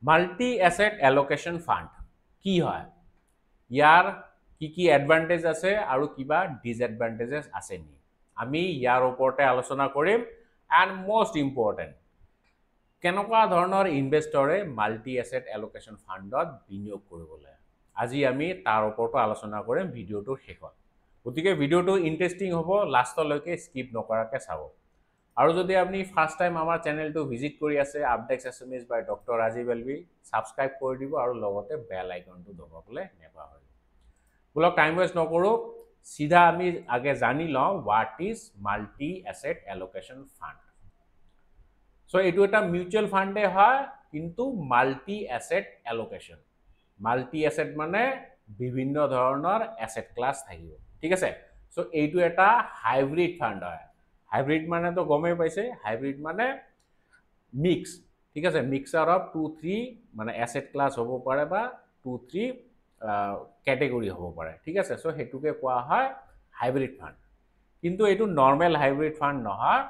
Multi asset allocation fund কি হয়, ইয়াৰ কি এডভান্টেজ আছে আৰু কিবা ডিসএডভান্টেজেস আছে নি, আমি ইয়াৰ ওপৰতে আলোচনা কৰিম। এণ্ড মোস্ট ইম্পৰ্টেণ্ট, কেনেকুৱা ধৰণৰ ইনভেষ্টৰে মাল্টি এসেট এলোকেশন ফাণ্ডত বিনিয়োগ কৰিবলৈ, আজি আমি তাৰ ওপৰতো আলোচনা কৰিম ভিডিঅ'টোৰ শেষত। গতিকে ভিডিঅ'টো ইণ্টাৰেষ্টিং হ'ব, লাষ্টলৈকে স্কিপ নকৰাকৈ চাব। আৰু যদি আপুনি ফাৰ্ষ্ট টাইম আমাৰ চেনেলটো ভিজিট কৰি আছে আপডেটছ এছএমএছ বাই ডক্টৰ ৰাজীৱ এলভি, ছাবস্ক্ৰাইব কৰি দিব আৰু লগতে বেল আইকনটো দবাবলৈ নেপাহৰিব। বলক টাইম ৱেষ্ট নকৰোঁ, চিধা আমি আগে জানি লওঁ what is multi asset allocation fund. So এইটো এটা মিউচুৱেল ফাণ্ডে হয়, কিন্তু multi asset allocation. Multi asset মানে বিভিন্ন ধৰণৰ এসেট ক্লাছ থাকিব, ঠিক আছে। সো এইটো এটা হাইব্ৰিড ফাণ্ড হয়। হাইব্ৰিড মানে তো গমেই পাইছে, হাইব্ৰিড মানে মিক্স, ঠিক আছে, মিক্সাৰ অফ 2-3 মানে এসেট ক্লাছ হ'ব পাৰে বা 2-3 কেটেগৰি হ'ব পাৰে, ঠিক আছে। সো সেইটোকে কোৱা হয় হাইব্ৰিড ফাণ্ড। কিন্তু এইটো নৰ্মেল হাইব্ৰিড ফাণ্ড নহয়,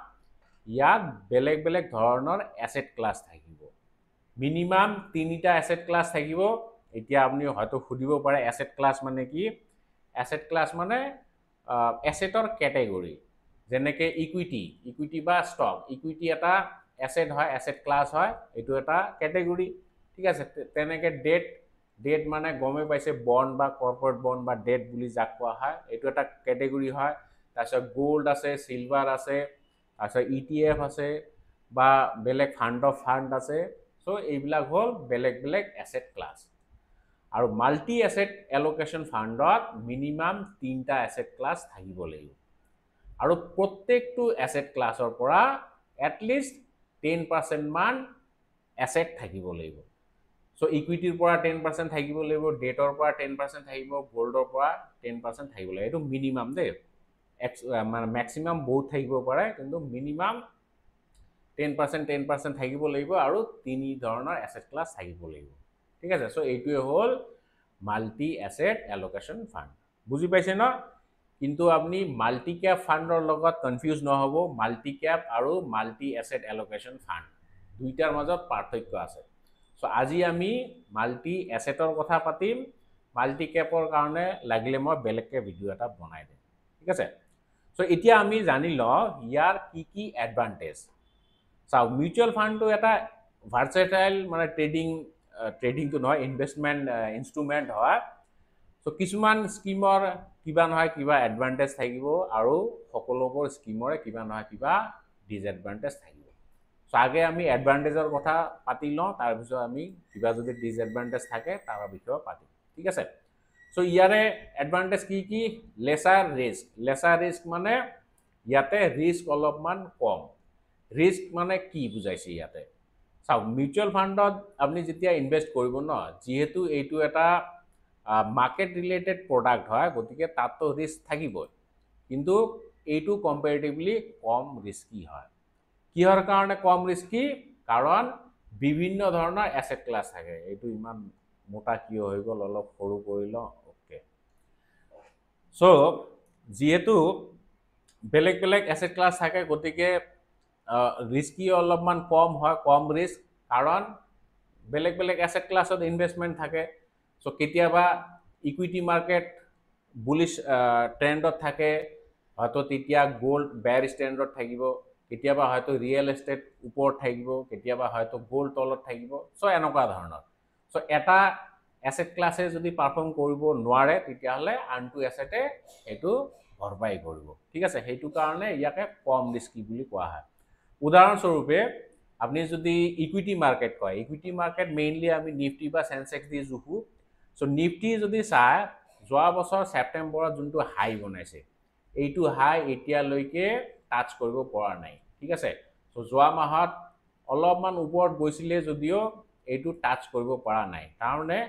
ইয়াত বেলেগ বেলেগ ধৰণৰ এসেট ক্লাছ থাকিব। মিনিমাম 3টা এসেট ক্লাছ থাকিব। এতিয়া আপুনি হয়তো সুধিব পাৰে এসেট ক্লাছ মানে কি? এসেট ক্লাছ মানে এসেটৰ কেটেগৰি, যেনেকৈ ইকুইটি বা ষ্টক। ইকুইটি এটা এসেট হয়, এসেট ক্লাছ হয়, এইটো এটা কেটেগৰি, ঠিক আছে। তেনেকৈ ডেট মানে গমেই পাইছে, বণ্ড বা কৰ্পৰেট বণ্ড বা ডেট বুলি যাক কোৱা হয়, এইটো এটা কেটেগৰি হয়। তাৰপিছত গোল্ড আছে, চিলভাৰ আছে, তাৰপিছত ETF আছে বা বেলেগ ফাণ্ড অফ ফাণ্ড আছে। সো এইবিলাক হ'ল বেলেগ বেলেগ এসেট ক্লাছ। আৰু মাল্টি এসেট এলোকেশন ফাণ্ডত মিনিমাম 3টা এসেট ক্লাছ থাকিব লাগিব। আৰু প্ৰত্যেকটো এসেট ক্লাছৰ পৰা এটলিষ্ট 10% মান এসেট থাকিব লাগিব। সো ইকুইটিৰ পৰা 10% থাকিব লাগিব, ডেটৰ পৰা 10% থাকিব, গোল্ডৰ পৰা 10% থাকিব লাগিব। এইটো মিনিমাম দেই, মানে মেক্সিমাম বহুত থাকিব পাৰে, কিন্তু মিনিমাম 10% থাকিব লাগিব আৰু 3 ধৰণৰ এসেট ক্লাছ থাকিব লাগিব, ঠিক আছে। সো এইটোৱে হ'ল মাল্টি এসেট এলোকেশন ফাণ্ড। বুজি পাইছে ন? কিন্তু আপুনি মাল্টি ক্যাপ ফাণ্ডৰ লগত কনফিউজ নহ'ব। মাল্টি ক্যাপ আৰু মাল্টি এসেট এলোকেশন ফাণ্ড দুইটাৰ মাজত পাৰ্থক্য আছে। সো আজি আমি মাল্টি এসেটৰ কথা পাতিম। মাল্টি ক্যাপৰ কাৰণে লাগিলে মই বেলেগকৈ ভিডিঅ' এটা বনাই দিম, ঠিক আছে। সো এতিয়া আমি জানি লওঁ ইয়াৰ কি এডভান্টেজ। চাওক, মিউচুৱেল ফাণ্ডটো এটা ভাৰ্চেটাইল মানে ট্ৰেডিংটো নহয়, ইনভেষ্টমেণ্ট ইনষ্ট্ৰুমেণ্ট হয়। সো কিছুমান স্কিমৰ কিবা নহয় কিবা এডভান্টেজ থাকিব আৰু সকলোবোৰ স্কিমৰে কিবা নহয় কিবা ডিসএডভান্টেজ থাকিব। সো আগে আমি এডভান্টেজৰ কথা পাতি লওঁ, তাৰপিছত আমি কিবা যদি ডিসএডভান্টেজ থাকে তাৰ বিষয়ে পাতিম, ঠিক আছে। সো ইয়াৰে এডভান্টেজ কি? লেচাৰ ৰিস্ক মানে ইয়াতে ৰিস্ক অলপমান কম। ৰিস্ক মানে কি বুজাইছে ইয়াতে? চাওক, মিউচুৱেল ফাণ্ডত আপুনি যেতিয়া ইনভেষ্ট কৰিব ন, যিহেতু এইটো এটা মাৰ্কেট ৰিলেটেড প্ৰডাক্ট হয়, গতিকে তাততো ৰিস্ক থাকিবই, কিন্তু এইটো কম্পেৰেটিভলি কম ৰিস্কি হয়। কিহৰ কাৰণে কম ৰিস্কি? কাৰণ বিভিন্ন ধৰণৰ এসেট ক্লাছ থাকে। এইটো ইমান মোটা কিয় হৈ গ'ল, অলপ সৰু কৰি লওঁ, অ'কে। সো যিহেতু বেলেগ বেলেগ এসেট ক্লাছ থাকে, গতিকে ৰিস্কি অলপমান কম হয়, কম ৰিস্ক, কাৰণ বেলেগ বেলেগ এসেট ক্লাছত ইনভেষ্টমেণ্ট থাকে। সো কেতিয়াবা ইকুইটি মাৰ্কেট বুলিছ ট্ৰেণ্ডত থাকে, হয়তো তেতিয়া গোল্ড বেয়াৰ ষ্টেণ্ডত থাকিব, কেতিয়াবা হয়তো ৰিয়েল এষ্টেট ওপৰত থাকিব, কেতিয়াবা হয়তো গোল্ড তলত থাকিব। সো এনেকুৱা ধৰণৰ। সো এটা এসেট ক্লাছে যদি পাৰফৰ্ম কৰিব নোৱাৰে, তেতিয়াহ'লে আনটো এসেটে এইটো ভৰপাই কৰিব, ঠিক আছে। সেইটো কাৰণে ইয়াকে কম ৰিস্কি বুলি কোৱা হয়। উদাহৰণস্বৰূপে আপুনি যদি ইকুইটি মাৰ্কেট কয়, ইকুইটি মাৰ্কেট মেইনলি আমি নিফটি বা সেনসেক্স দি জোখো। সো নিফটি যদি চায়, যোৱা বছৰ ছেপ্টেম্বৰত যোনটো হাই বনাইছে, এইটো হাই এতিয়ালৈকে টাচ কৰিব পৰা নাই, ঠিক আছে। সো যোৱা মাহত অলপমান ওপৰত গৈছিলে যদিও এইটো টাচ কৰিব পৰা নাই, কাৰণে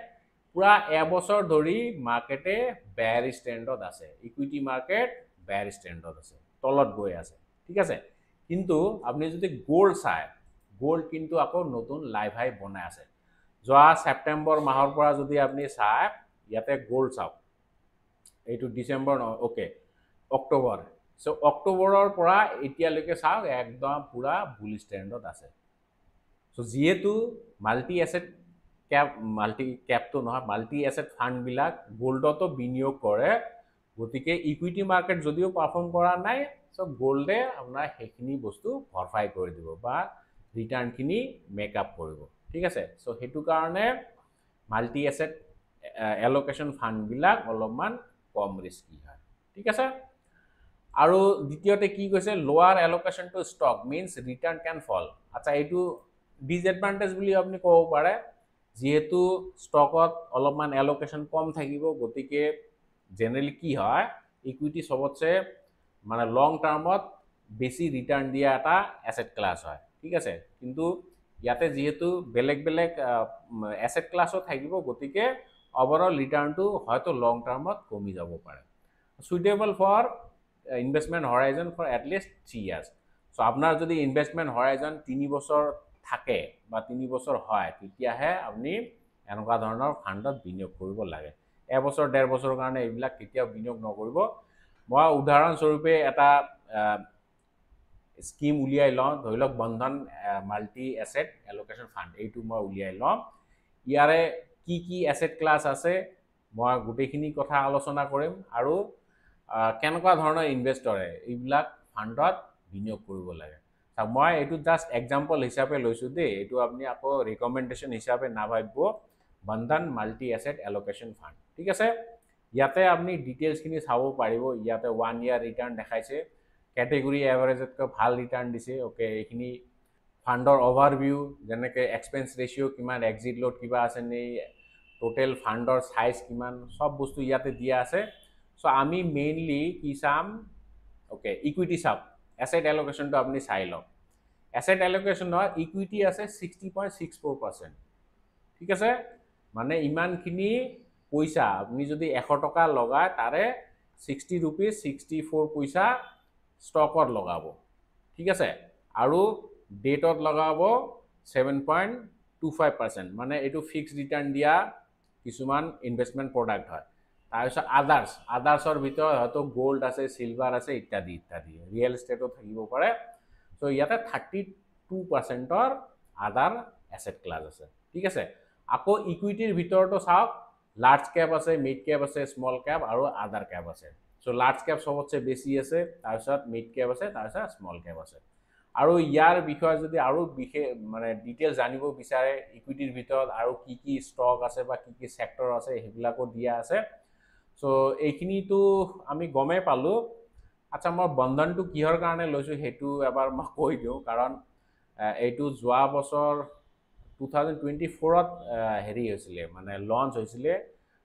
পুৰা এবছৰ ধৰি মাৰ্কেটে বেয়াৰ ষ্টেণ্ডত আছে। ইকুইটি মাৰ্কেট বেয়াৰ ষ্টেণ্ডত আছে, তলত গৈ আছে, ঠিক আছে। কিন্তু আপুনি যদি গোল্ড চায়, গোল্ড কিন্তু আকৌ নতুন লাইভ হাই বনাই আছে। যোৱা ছেপ্টেম্বৰ মাহৰ পৰা যদি আপুনি চায়, ইয়াতে গোল্ড চাওক, এইটো ডিচেম্বৰ নহয়, অ'কে, অক্টোবৰ। সো অক্টোবৰৰ পৰা এতিয়ালৈকে চাওক, একদম পুৰা বুল ষ্টেণ্ডত আছে। সো যিহেতু মাল্টি এসেট ক্যাপ মাল্টি ক্যাপটো নহয় মাল্টি এসেট ফান্ডবিলাক গোল্ডতো বিনিয়োগ কৰে গতিকে ইকুইটি মাৰ্কেট যদিও পাৰফৰ্ম কৰা নাই সো গোল্ডে আপোনাৰ সেইখিনি বস্তু ভৰপাই কৰি দিব বা ৰিটাৰ্ণখিনি মেক আপ কৰিব ঠিক আছে সো সেইটো কাৰণে মাল্টি এসেট এলোকেশন ফান্ডবিলাক অলপমান কম ৰিস্কি হয় ঠিক আছে আৰু দ্বিতীয়তে কি কৈছে lower allocation to stock means return can fall আচ্ছা এইটো ডিসএডভান্টেজ বুলি আপুনি ক'ব পাৰে যেহেতু ষ্টকত অলপমান এলোকেশন কম থাকিব গতিকে জেনাৰেলি কি হয় ইকুইটি সবতছে মানে লং টাৰ্মত বেছি ৰিটাৰ্ণ দিয়া এটা এসেট ক্লাছ হয় ঠিক আছে কিন্তু ইয়াতে যেহেতু বেলেগ বেলেগ এসেট ক্লাছত থাকিব গতিকে ওভাৰঅল ৰিটাৰ্ণটো হয়তো লং টাৰ্মত কমি যাব পাৰে suitable for investment horizon for at least 3 years so আপোনাৰ যদি ইনভেষ্টমেণ্ট হৰাইজন 3 বছৰ থাকে বা 3 বছৰ হয় তেতিয়াহে আপুনি এনেকুৱা ধৰণৰ ফাণ্ডত বিনিয়োগ কৰিব লাগে এবছৰ 1.5 বছৰৰ কাৰণে এইবিলাক কেতিয়াও বিনিয়োগ নকৰিব মই উদাহৰণস্বৰূপে এটা স্কিম উলিয়াই লওঁ ধৰি লওক বন্ধন মাল্টি এসেট এলোকেশন ফাণ্ড এইটো মই উলিয়াই লওঁ ইয়াৰে কি এসেট ক্লাছ আছে মই গোটেইখিনি কথা আলোচনা কৰিম আৰু কেনেকুৱা ধৰণৰ ইনভেষ্টৰে এইবিলাক ফাণ্ডত বিনিয়োগ কৰিব লাগে মই এইটো জাষ্ট এক্সাম্পল হিচাপে লৈছো দেই এইটো আপুনি আকৌ ৰিকমেণ্ডেশ্যন হিচাপে নাভাবিব বন্ধন মাল্টি এসেট এলোকেশন ফাণ্ড ঠিক আছে ইয়াতে আপুনি ডিটেইলছখিনি চাব পাৰিব ইয়াতে 1 ইয়াৰ ৰিটাৰ্ণ দেখাইছে ক্যাটেগৰি এভাৰেজতকৈ ভাল ৰিটাৰ্ণ দিছে ওকে এইখিনি ফাণ্ডৰ ওভাৰভিউ যেনেকৈ এক্সপেন্স ৰেচিঅ' কিমান এক্সিট লোড কিবা আছে নে টোটেল ফাণ্ডৰ সাইজ কিমান সব বস্তু ইয়াতে দিয়া আছে সো আমি মেইনলি কি চাম ওকে ইকুইটি চাম এসেট এলোকেশনটো আপুনি চাই লওক এসেট এলোকেশনৰ ইকুইটি আছে 60.64% ঠিক আছে মানে ইমানখিনি পইচা আপুনি যদি 100 টকা লগায় তাৰে 60 rupees 64 পইচা ষ্টকত লগাব ঠিক আছে আৰু ডেটত লগাব 7.25% মানে এইটো ফিক্সড ৰিটাৰ্ণ দিয়া কিছুমান ইনভেষ্টমেণ্ট প্ৰডাক্ট হয় তাৰপিছত আদাৰ্ছৰ ভিতৰত হয়তো গোল্ড আছে সিলভাৰ আছে ইত্যাদি ইত্যাদি ৰিয়েল এষ্টেটত থাকিব পাৰে সো ইয়াতে 32%ৰ আদাৰ এসেট ক্লাছ আছে ঠিক আছে আকৌ ইকুইটিৰ ভিতৰতো চাওক লাৰ্জ ক্যাপ আছে মিড ক্যাপ আছে স্মল ক্যাপ আৰু আদাৰ ক্যাপ আছে সো লাৰ্জ ক্যাপ সবতছে বেছি আছে তাৰপিছত মিড ক্যাপ আছে তাৰপিছত স্মল ক্যাপ আছে আৰু ইয়াৰ বিষয়ে যদি আৰু বিশেষ মানে ডিটেইলছ জানিব বিচাৰে ইকুইটিৰ ভিতৰত আৰু কি ষ্টক আছে বা কি সেক্টৰ আছে হেবিলাকো দিয়া আছে সো এইখিনিটো আমি গমে পালো আচ্ছা মই বন্ধনটো কিহৰ কাৰণে লৈছো হেতু এবাৰ মই কৈ দিও কাৰণ এইটো যোৱা বছৰ 2024 ত হেৰি হৈছিলে মানে লঞ্চ হৈছিলে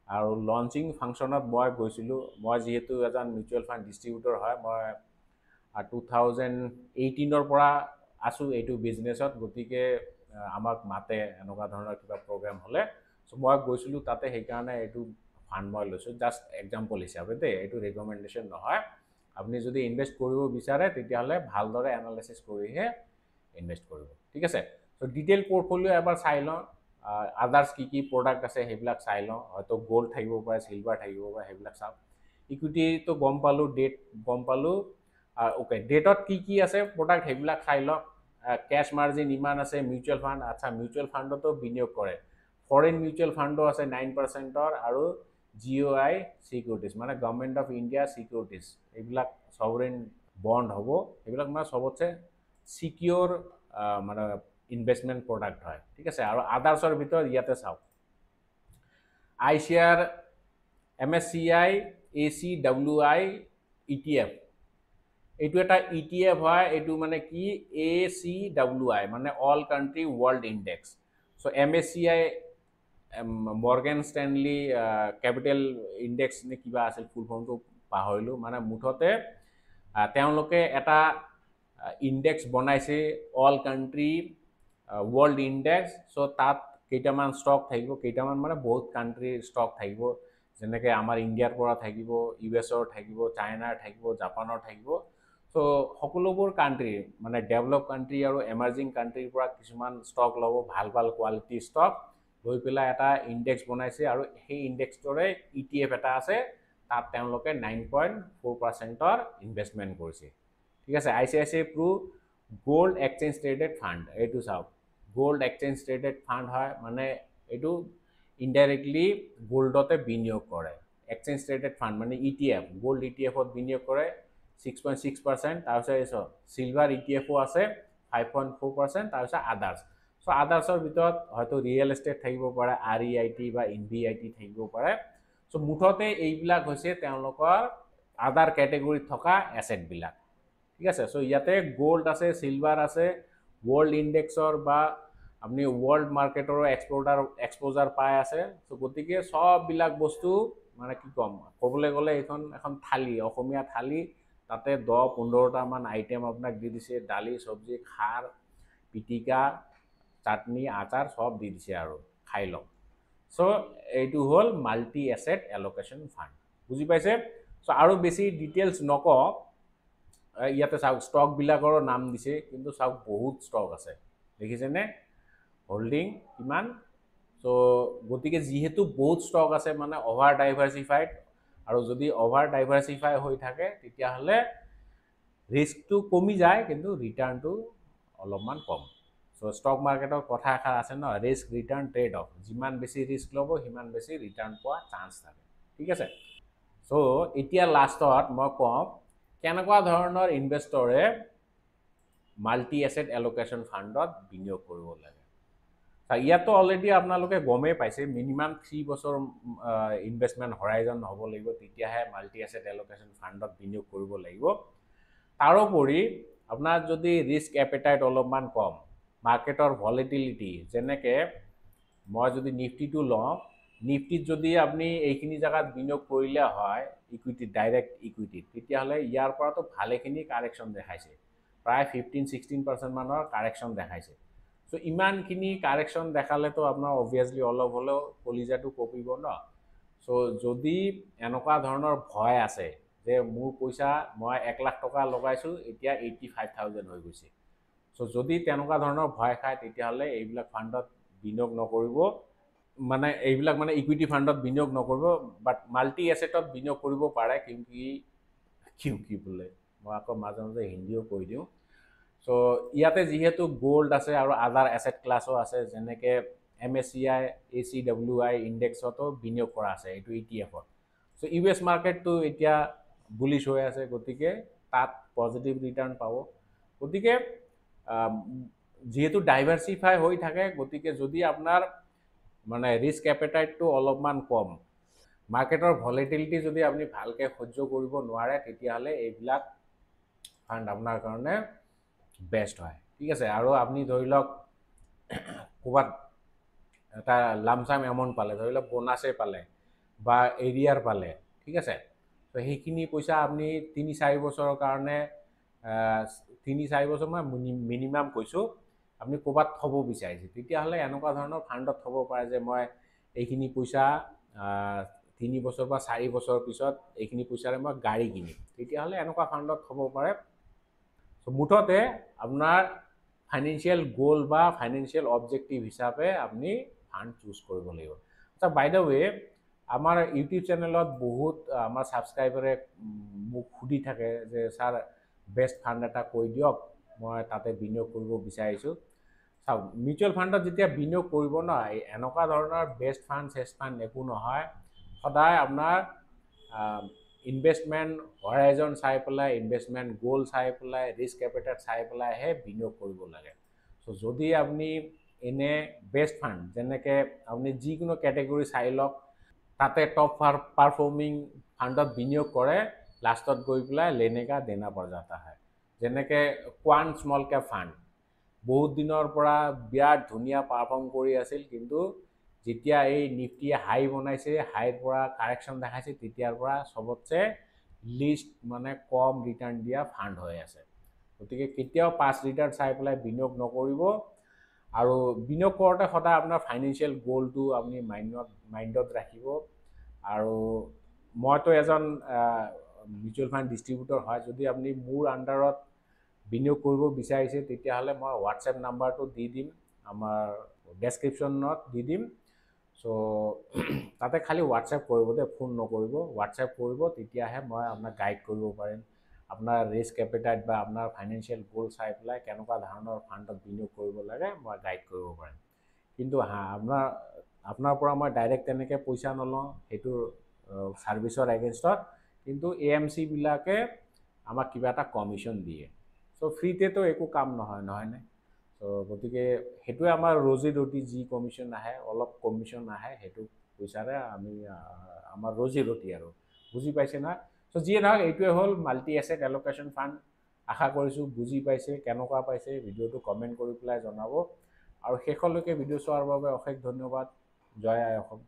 আৰু লঞ্চিং ফাংচনত মই গৈছিলো মই যেহেতু এজন মিউচুৱেল ফাণ্ড ডিস্ট্ৰিবিউটৰ হয় মই 2018 ৰ পৰা আছো এইটো বিজনেছত গতিকে আমাক মাতে এনেকুৱা ধৰণৰ কিবা প্ৰগ্ৰাম হলে সো মই গৈছিলো তাতে সেই কাৰণে এইটো ফাণ্ড মই লৈছো জাষ্ট এক্সাম্পল হিচাপে দে এইটো ৰিকমেণ্ডেশ্যন নহয় আপুনি যদি ইনভেষ্ট কৰিব বিচাৰে তেতিয়াহলে ভালদৰে এনালাইসিস কৰিহে ইনভেষ্ট কৰিব ঠিক আছে সো ডিটেইল পোৰ্টফলিও এবাৰ চাই লওঁ আদাৰ্স কি প্ৰডাক্ট আছে হেবিলাক চাই লওঁ হয়তো গোল্ড থাকিব পাৰে সিলভাৰ থাকিব পাৰে হেবিলাক চাওক ইকুইটি তো গম পালো ডেট গম পালো ওকে ডেটত কি আছে প্ৰডাক্ট হেবিলাক চাই লওক ক্যাশ মাৰ্জিন ইমান আছে মিউচুৱেল ফাণ্ড আচ্ছা মিউচুৱেল ফাণ্ডতো বিনিয়োগ কৰে ফৰেন মিউচুৱেল ফাণ্ডো আছে 9%ৰ আৰু জিঅআই সিকিউৰিটিজ মানে গভৰ্নমেন্ট অফ ইন্ডিয়া সিকিউৰিটিজ এইবিলাক সভৰেন বন্ড হ'ব এইবিলাক মানে সবতছে সিকিউৰ মানে ইনভেষ্টমেণ্ট প্ৰডাক্ট হয় ঠিক আছে আৰু আদাৰ্ছৰ ভিতৰত ইয়াতে চাওক আইসিআৰ MSCI ACWI ETF এইটো এটা ETF হয় এইটো মানে কি ACWI মানে all country world index so MSCI Morgan Stanley capital index নে কিবা আছিল ফুল ফৰ্মটো পাহৰিলো মানে মুঠতে তেওঁলোকে এটা ইন্ডেক্স বনাইছে all country world index so তাত কেইটামান ষ্টক থাকিব কেইটামান মানে বহুত কান্ট্ৰিৰ ষ্টক থাকিব যেনেকৈ আমাৰ ইণ্ডিয়াৰ পৰা থাকিব ইউএছৰ থাকিব চাইনাৰ থাকিব জাপানৰ থাকিব সো সকলোবোৰ কান্ট্ৰি মানে ডেভেলপ কান্ট্ৰি আৰু এমাৰ্জিং কান্ট্ৰিৰ পৰা কিছুমান ষ্টক ল'ব ভাল ভাল কোৱালিটি ষ্টক লৈ পেলাই এটা ইন্ডেক্স বনাইছে আৰু সেই ইন্ডেক্সটোৰে ETF এটা আছে তাত তেওঁলোকে 9.4%ৰ ইনভেষ্টমেণ্ট কৰিছে ঠিক আছে ICICI Pru gold exchange traded fund এইটো চাওক গোল্ড এক্সচেঞ্জ ট্ৰেডেড ফাণ্ড হয় মানে এইটো ইনডাইৰেক্টলি গোল্ডতে বিনিয়োগ কৰে। এক্সচেঞ্জ ট্ৰেডেড ফাণ্ড মানে ETF, গোল্ড ETFত বিনিয়োগ কৰে 6.6%, তাৰপিছত চিলভাৰ ETFও আছে 5.4%, তাৰপিছত আদাৰ্ছ। চ' আদাৰ্ছৰ ভিতৰত হয়তো ৰিয়েল এষ্টেট থাকিব পাৰে, REIT বা NVIT থাকিব পাৰে। চ' মুঠতে এইবিলাক হৈছে তেওঁলোকৰ আদাৰ কেটেগৰীত থকা এছেটবিলাক, ঠিক আছে। চ' ইয়াতে গোল্ড আছে, চিলভাৰ আছে, ৱৰ্ল্ড ইণ্ডেক্সৰ বা আপুনি ৱৰ্ল্ড মাৰ্কেটৰো এক্সপ'জাৰ পাই আছে। চ' গতিকে চববিলাক বস্তু মানে কি ক'ম, ক'বলৈ গ'লে এইখন এখন থালি, অসমীয়া থালি, তাতে 10-15টামান আইটেম আপোনাক দি দিছে, দালি, চব্জি, খাৰ, পিটিকা, চাটনি, আচাৰ চব দি দিছে আৰু খাই লওক। চ' এইটো হ'ল মাল্টি এছেট এল'কেশ্যন ফাণ্ড, বুজি পাইছে। চ' আৰু বেছি ডিটেইলছ নকওঁ, ইয়াতে চাওক ষ্টকবিলাকৰো নাম দিছে, কিন্তু চাওক বহুত ষ্টক আছে, দেখিছেনে হোল্ডিং কিমান। চ' গতিকে যিহেতু বহুত ষ্টক আছে মানে অভাৰ ডাইভাৰ্চিফাইড, আৰু যদি অভাৰ ডাইভাৰ্চিফাই হৈ থাকে তেতিয়াহ'লে ৰিস্কটো কমি যায় কিন্তু ৰিটাৰ্ণটো অলপমান কম। চ' ষ্টক মাৰ্কেটৰ কথা এষাৰ আছে ন, ৰিস্ক ৰিটাৰ্ণ ট্ৰেড অফ, যিমান বেছি ৰিস্ক ল'ব সিমান বেছি ৰিটাৰ্ণ পোৱা চান্স থাকে, ঠিক আছে। চ' এতিয়া লাষ্টত মই কওঁ কেনেকুৱা ধৰণৰ ইনভেষ্টৰে মাল্টি এছেট এল'কেশ্যন ফাণ্ডত বিনিয়োগ কৰিব লাগে। ইয়াতো অলৰেডি আপোনালোকে গমেই পাইছে, মিনিমাম 3 বছৰ ইনভেষ্টমেণ্ট হৰাইজন হ'ব লাগিব, তেতিয়াহে মাল্টি এছেট এল'কেশ্যন ফাণ্ডত বিনিয়োগ কৰিব লাগিব। তাৰোপৰি আপোনাৰ যদি ৰিস্ক এপেটাইট অলপমান কম, মাৰ্কেটৰ ভলিটিলিটি, যেনেকৈ মই যদি নিফটিটো লওঁ, নিফটিত যদি আপুনি এইখিনি জেগাত বিনিয়োগ কৰিলে হয় ইকুইটিত, ডাইৰেক্ট ইকুইটিত, তেতিয়াহ'লে ইয়াৰ পৰাতো ভালেখিনি কাৰেকশ্যন দেখাইছে, প্ৰায় 15-16% মানৰ কাৰেকশ্যন দেখাইছে। চ' ইমানখিনি কাৰেকশ্যন দেখালেতো আপোনাৰ অবভিয়াছলি অলপ হ'লেও কলিজাটো কঁপিব ন। চ' যদি এনেকুৱা ধৰণৰ ভয় আছে যে মোৰ পইচা মই 1 লাখ টকা লগাইছোঁ এতিয়া 85,000 হৈ গৈছে, চ' যদি তেনেকুৱা ধৰণৰ ভয় খায় তেতিয়াহ'লে এইবিলাক ফাণ্ডত বিনিয়োগ নকৰিব, মানে এইবিলাক মানে ইকুইটি ফাণ্ডত বিনিয়োগ নকৰিব, বাট মাল্টি এছেটত বিনিয়োগ কৰিব পাৰে। কি বোলে মই আকৌ মাজে মাজে হিন্দীও কৈ দিওঁ। চ' ইয়াতে যিহেতু গ'ল্ড আছে আৰু আদাৰ এছেট ক্লাছো আছে, যেনেকৈ MSCI ACWI ইণ্ডেক্সতো বিনিয়োগ কৰা আছে এইটো ETFত। চ' US মাৰ্কেটটো এতিয়া বুলিছ হৈ আছে, গতিকে তাত পজিটিভ ৰিটাৰ্ণ পাব। গতিকে যিহেতু ডাইভাৰ্চিফাই হৈ থাকে, গতিকে যদি আপোনাৰ মানে ৰিস্ক এপেটাইটটো অলপমান কম, মাৰ্কেটৰ ভলিটিলিটি যদি আপুনি ভালকৈ সহ্য কৰিব নোৱাৰে, তেতিয়াহ'লে এইবিলাক ফাণ্ড আপোনাৰ কাৰণে বেষ্ট হয়, ঠিক আছে। আৰু আপুনি ধৰি লওক ক'ৰবাত এটা লামচাম এমাউণ্ট পালে, ধৰি লওক বোনাছেই পালে বা এৰিয়াৰ পালে, ঠিক আছে। তো সেইখিনি পইচা আপুনি 3-4 বছৰৰ কাৰণে, 3-4 বছৰ মই মিনিমাম কৈছোঁ, আপুনি ক'ৰবাত থ'ব বিচাৰিছে, তেতিয়াহ'লে এনেকুৱা ধৰণৰ ফাণ্ডত থ'ব পাৰে যে মই এইখিনি পইচা 3 বছৰ বা 4 বছৰৰ পিছত এইখিনি পইচাৰে মই গাড়ী কিনিম, তেতিয়াহ'লে এনেকুৱা ফাণ্ডত থ'ব পাৰে। চ' মুঠতে আপোনাৰ ফাইনেন্সিয়েল গ'ল বা ফাইনেন্সিয়েল অবজেক্টিভ হিচাপে আপুনি ফাণ্ড চুজ কৰিব লাগিব। আচ্ছা, বাই দ্য ৱে, আমাৰ ইউটিউব চেনেলত বহুত আমাৰ ছাবস্ক্ৰাইবাৰে মোক সুধি থাকে যে ছাৰ বেষ্ট ফাণ্ড এটা কৈ দিয়ক, মই তাতে বিনিয়োগ কৰিব বিচাৰিছোঁ। চাওক, মিউচুৱেল ফাণ্ডত যেতিয়া বিনিয়োগ কৰিব ন, এনেকুৱা ধৰণৰ বেষ্ট ফাণ্ড চেষ্ট ফাণ্ড একো নহয়। সদায় আপোনাৰ ইনভেষ্টমেণ্ট হৰাইজন চাই পেলাই, ইনভেষ্টমেণ্ট গ'ল চাই পেলাই, ৰিস্ক এপেটাইট চাই পেলাইহে বিনিয়োগ কৰিব লাগে। চ' যদি আপুনি এনে বেষ্ট ফাণ্ড, যেনেকৈ আপুনি যিকোনো কেটেগৰী চাই লওক, তাতে টপ পাৰফৰ্মিং ফাণ্ডত বিনিয়োগ কৰে, লাষ্টত গৈ পেলাই লেনেকা দেনা পৰ যাতা হয়। যেনেকৈ কোৱান স্মল কেপ ফাণ্ড বহুত দিনৰ পৰা বিৰাট ধুনীয়া পাৰফৰ্ম কৰি আছিল, কিন্তু যেতিয়া এই নিফটিয়ে হাই বনাইছে, হাইৰ পৰা কাৰেকশ্যন দেখাইছে, তেতিয়াৰ পৰা চবতছে লিষ্ট মানে কম ৰিটাৰ্ণ দিয়া ফাণ্ড হৈ আছে। গতিকে কেতিয়াও পাছ ৰিটাৰ্ণ চাই পেলাই বিনিয়োগ নকৰিব, আৰু বিনিয়োগ কৰোঁতে সদায় আপোনাৰ ফাইনেন্সিয়েল গ'লটো আপুনি মাইণ্ডত ৰাখিব। আৰু মইতো এজন মিউচুৱেল ফাণ্ড ডিষ্ট্ৰিবিউটৰ হয়, যদি আপুনি মোৰ আণ্ডাৰত বিনিয়োগ কৰিব বিচাৰিছে তেতিয়াহ'লে মই হোৱাটছএপ নাম্বাৰটো দি দিম, আমাৰ ডেছক্ৰিপশ্যনত দি দিম। চ' তাতে খালি হোৱাটছএপ কৰিব দেই, ফোন নকৰিব, হোৱাটছএপ কৰিব, তেতিয়াহে মই আপোনাক গাইড কৰিব পাৰিম। আপোনাৰ ৰিস্ক এপেটাইট বা আপোনাৰ ফাইনেন্সিয়েল গ'ল চাই পেলাই কেনেকুৱা ধৰণৰ ফাণ্ডত বিনিয়োগ কৰিব লাগে মই গাইড কৰিব পাৰিম। কিন্তু আপোনাৰ আপোনাৰ পৰা মই ডাইৰেক্ট তেনেকৈ পইচা নলওঁ সেইটো ছাৰ্ভিচৰ এগেইনষ্টত, কিন্তু AMC বিলাকে আমাক কিবা এটা কমিশ্যন দিয়ে। চ' ফ্ৰীতেতো একো কাম নহয়নে? চ' গতিকে সেইটোৱে আমাৰ ৰজি ৰুটি, যি কমিশ্যন আহে অলপ কমিশ্যন আহে, সেইটো পইচাৰে আমি আমাৰ ৰজি ৰুটি আৰু, বুজি পাইছে না? চ' যিয়ে নহওক এইটোৱে হ'ল মাল্টি এছেট এল'কেশ্যন ফাণ্ড। আশা কৰিছোঁ বুজি পাইছে, কেনেকুৱা পাইছে ভিডিঅ'টো কমেণ্ট কৰি পেলাই জনাব। আৰু শেষলৈকে ভিডিঅ' চোৱাৰ বাবে অশেষ ধন্যবাদ। জয় আই অসম।